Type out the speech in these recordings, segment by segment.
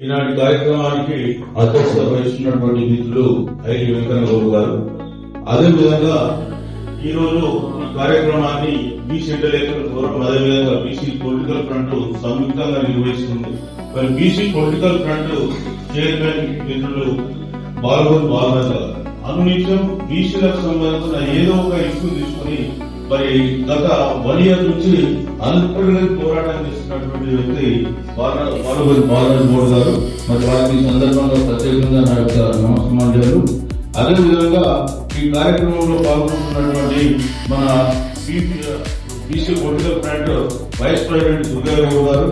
ఈనాటి కార్యక్రమానికి అధ్యక్షత వహిస్తున్నటువంటి మిత్రులు ఐటి వెంకన్న గౌడ్ గారు, అదేవిధంగా ఈ రోజు ఈ కార్యక్రమాన్ని బీసీ ఇంటలెక్చువల్ ఫోరం అదేవిధంగా బీసీ పొలిటికల్ ఫ్రంట్ సంయుక్తంగా నిర్వహిస్తుంది. మరి బీసీ పొలిటికల్ ఫ్రంట్ చైర్మన్ మిత్రులు బాలగోన్ బాలరాజు గారు అనునిత్యం బీసీలకు సంబంధించిన ఏదో ఒక ఇష్యూ తీసుకుని మరి గత 1 year నుంచి అనుకూలంగా పోరాటం చేస్తున్నటువంటి వ్యక్తి బాలగోన్ బాలరాజు గౌడ్ గారు. మరి వారికి సందర్భంగా ప్రత్యేకంగా నా యొక్క నమస్కారాలు. అదేవిధంగా ఈ కార్యక్రమంలో పాల్గొంటున్నటువంటి మన BC political front vice president Durgarao గారు,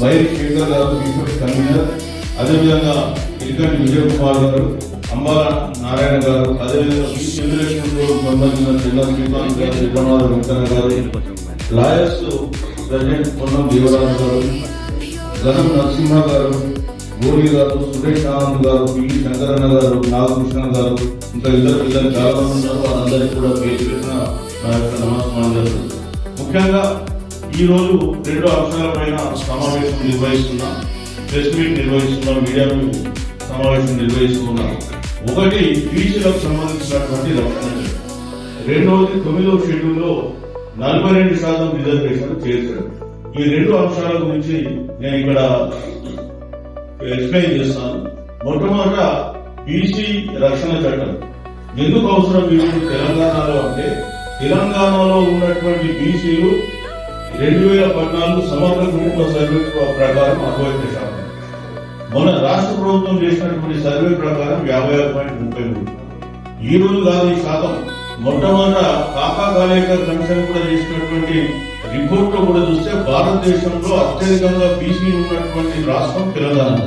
వైరి శేఖర్ గారు బీసీ కన్వీనర్, అదేవిధంగా ఇరికంటి విజయ్ కుమార్ గారు, అంబాల నారాయణ గారు, అదేవిధంగా బీసీ ఇంటలెక్చువల్ సంబంధించిన జిల్లా శ్రీకాంత్ గారు, విజయనాథ వెంకన్న గారు, లాయర్స్ ప్రెసిడెంట్ పొన్నం దేవరాజు గారు, గణం నరసింహ గారు, గోరి గారు, సురేష్ ఆనంద్ గారు, పివి శంకరన్న గారు, నాగకృష్ణ గారు, ఇంకా ఇద్దరు చాలా మంది ఉన్నారు. వారందరికీ కూడా పేరు పెట్టిన నా యొక్క నమస్కారం. ముఖ్యంగా ఈ రోజు 2 అంశాలపైన సమావేశం నిర్వహిస్తున్నాం, ప్రెస్ మీట్ నిర్వహిస్తున్నాం, మీడియా సమావేశం నిర్వహిస్తున్నాం. ఒకటి బీసీలకు సంబంధించినటువంటి రక్షణ, రెండవది 9వ షెడ్యూల్లో 42% రిజర్వేషన్ చేశారు. ఈ 2 అంశాల గురించి నేను ఇక్కడ ఎక్స్ప్లెయిన్ చేస్తాను. మొట్టమొదట బీసీ రక్షణ చట్టం ఎందుకు అవసరం ఇప్పుడు తెలంగాణలో అంటే, తెలంగాణలో ఉన్నటువంటి బీసీలు 2014 సమగ్ర కుటుంబ సర్వే ప్రకారం 61%. మన రాష్ట్ర ప్రభుత్వం చేసినటువంటి సర్వే ప్రకారం 56.33. ఈ రోజు కాదు ఈ శాతం. మొట్టమొదట కాకా కాలేకర్ కమిషన్ కూడా చేసినటువంటి రిపోర్ట్ లో కూడా చూస్తే భారతదేశంలో అత్యధికంగా బీసీలు ఉన్నటువంటి రాష్ట్రం తెలంగాణ.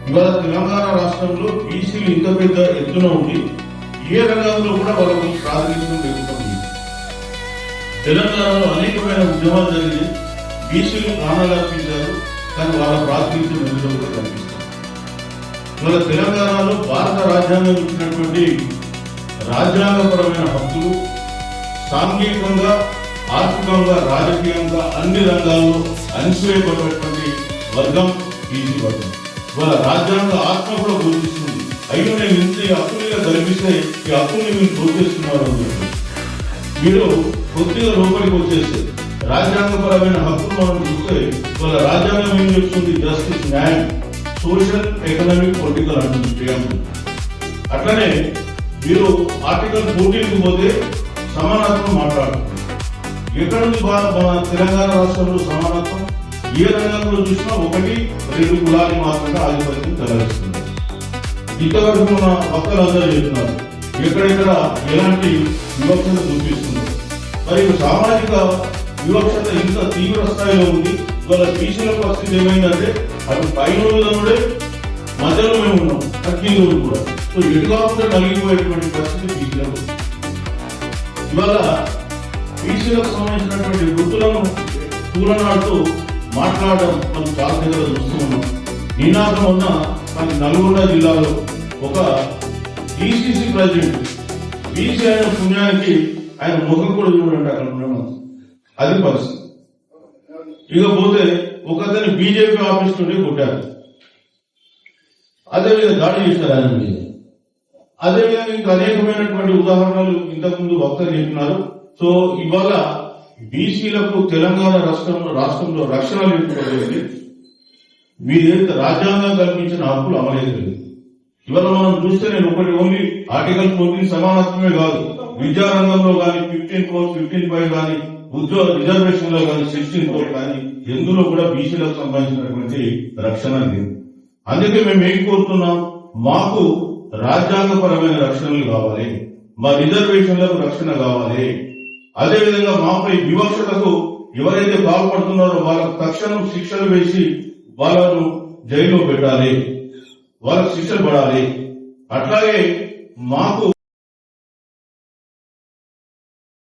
ఇవాళ తెలంగాణ రాష్ట్రంలో బీసీలు ఇంత పెద్ద ఎత్తున ఉంది. ఏ రంగంలో కూడా వాళ్ళకు ప్రాతినిధ్యం పెరుగుతుంది. తెలంగాణలో అనేకమైన ఉద్యమాలు జరిగి బీసీలు ప్రాణాలు అర్పించారు, కానీ వాళ్ళ ప్రాతినిధ్యం ఎందులో కూడా కనిపిస్తుంది. ఇవాళ తెలంగాణలో భారత రాజ్యాంగం ఇచ్చినటువంటి రాజ్యాంగపరమైన హక్కులు సాంఘికంగా, ఆర్థికంగా, రాజకీయంగా అన్ని రంగాల్లో అణిచివేయబడినటువంటి వర్గం బీసీ వర్గం. వాళ్ళ రాజ్యాంగ ఆత్మ కూడా గుర్తిస్తుంది. అయ్యో నేను ఇంత హక్కులుగా కల్పిస్తే ఈ హక్కుల్ని మీరు గుర్తిస్తున్నారు అని చెప్పి మీరు కొద్దిగా లోపలికి వచ్చేస్తే రాజ్యాంగపరమైన హక్కులు మనం చూస్తే వాళ్ళ రాజ్యాంగం ఏం చెప్తుంది? జస్టిస్, న్యాయం, సోషల్, ఎకనామిక్, పొలిటికల్ అంటుంది. అట్లనే మీరు ఆర్టికల్ 14కి పోతే సమానత్వం మాట్లాడుతుంది. ఎక్కడ ఉంది మన తెలంగాణ రాష్ట్రంలో సమానత్వం? ఏ రంగంలో చూసినా 1-2 కులాలు మాత్రమే ఆధిపత్యం చెలాయిస్తుంది. ఇంతవరకు మన భక్తులందరూ చెప్తున్నారు ఎక్కడెక్కడ ఎలాంటి వివక్షత చూపిస్తున్నారు. మరి సామాజిక వివక్షత ఇంత తీవ్ర స్థాయిలో ఉంది. ఇవాళ బీసీల పరిస్థితి ఏమైందంటే అటు పైన మధ్యలో మేము ఉన్నాం, కింద కూడా. సో ఎటు కాకుండా నలిగిపోయేటువంటి పరిస్థితి బీసీలకు. ఇవాళ బీసీలకు సంబంధించినటువంటి వృత్తులను పూలనాడుతూ మాట్లాడడం మనం చాలా దగ్గర చూస్తూ ఉన్నాం. నినాదం ఉన్న మన నల్గొండ జిల్లాలో ఒక డిసిసి ప్రెసిడెంట్ బీసీ అయిన పుణ్యానికి ఆయన ముఖం కూడా చూడండి అక్కడ ఉన్నాము. అది పరిస్థితి. ఇకపోతే ఒకతని బీజేపీ ఆఫీస్ నుండి కొట్టారు, అదేవిధంగా దాడి చేశారు ఆయన మీద. అదేవిధంగా ఇంకా అనేకమైనటువంటి ఉదాహరణలు ఇంతకుముందు వక్తలు చెప్పినారు. సో ఇవాళ బీసీలకు తెలంగాణ రాష్ట్రంలో రక్షణ లేకపోతే మీరేదైతే రాజ్యాంగం కల్పించిన హక్కులు అమలైతుంది. ఇవాళ మనం చూస్తే నేను ఓన్లీ ఆర్టికల్ 14 సమానత్వమే కాదు, విద్యారంగంలో కానీ 15-4, 15-5 కానీ, ఉద్యోగ రిజర్వేషన్ లో కానీ 16-4 కానీ ఎందులో కూడా బీసీలకు సంబంధించినటువంటి రక్షణ లేదు. అందుకే మేము ఏం కోరుతున్నాం? మాకు రాజ్యాంగపరమైన రక్షణలు కావాలి, మా రిజర్వేషన్లకు రక్షణ కావాలి. అదేవిధంగా మాపై వివక్షతకు ఎవరైతే బాగుపడుతున్నారో వాళ్ళకు తక్షణం శిక్షలు వేసి వాళ్ళను జైల్లో పెట్టాలి, వాళ్ళకు శిక్షలు పడాలి. అట్లాగే మాకు